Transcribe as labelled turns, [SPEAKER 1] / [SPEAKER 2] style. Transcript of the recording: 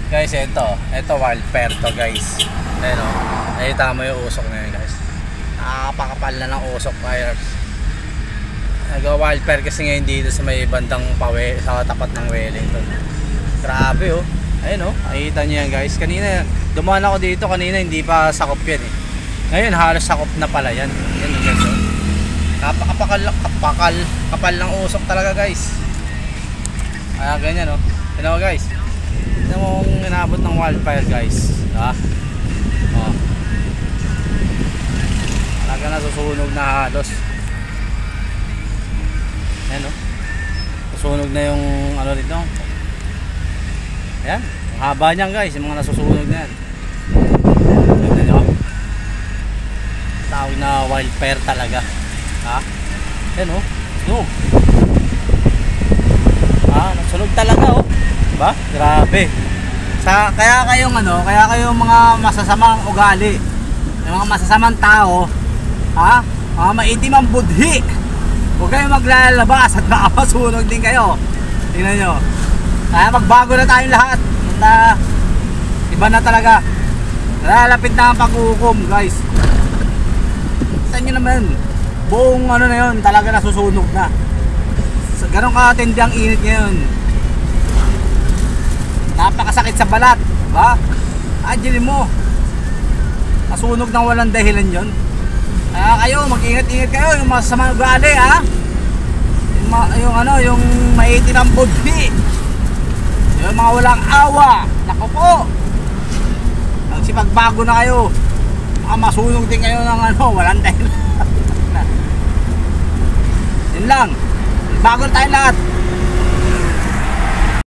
[SPEAKER 1] Guys, ito wildfire to guys. Ayun o, nakita mo yung usok na yun guys. Nakakapakapal na ng usok wires. Nag-wildfire kasi ngayon dito sa may bandang pawe, sa tapat ng Wellington. Grabe oh. Ayun oh, nakikita nyo yan guys. Kanina, dumaan ako dito kanina, hindi pa sakop yan eh. Ngayon halos sakop na pala yan. Yan oh guys oh. Kapal ng usok talaga guys. Ganyan oh. Yan oh guys. Tignan mo kung inabot ng wildfire guys. Diba? Oh. Talaga nasusunog na halos. Ayan o. Nasusunog na yung ano dito. Ayan. Ang haba niyan guys. Yung mga nasusunog na yan. Tignan nyo. Tawag na wildfire talaga. Ha? Ayan o. Sunog. Nasunog talaga o. Diba? Grabe. Kaya kayong mga masasamang ugali, yung mga masasamang tao, mga maitim ang budhi, huwag kayong maglalabas at baka masunog din kayo. Tingnan nyo. Kaya magbago na tayong lahat. Iba na talaga. Lalapit na ang pag-uukom guys. Sa inyo naman, buong ano na yun, talaga nasusunog na. Ganon katindi ang init ngayon. Napakasakit sa balat, diba? Adilin mo. Nasunog ng walang dahilan yon. Kayo, mag-ingat-ingat kayo. Yung masamang ugali, yung maitim ang budhi. Yung mga walang awa. Naku po. Nagsipagbago na kayo. Baka masunog din kayo ng walang dahilan. Yun lang. Bago na tayong lahat.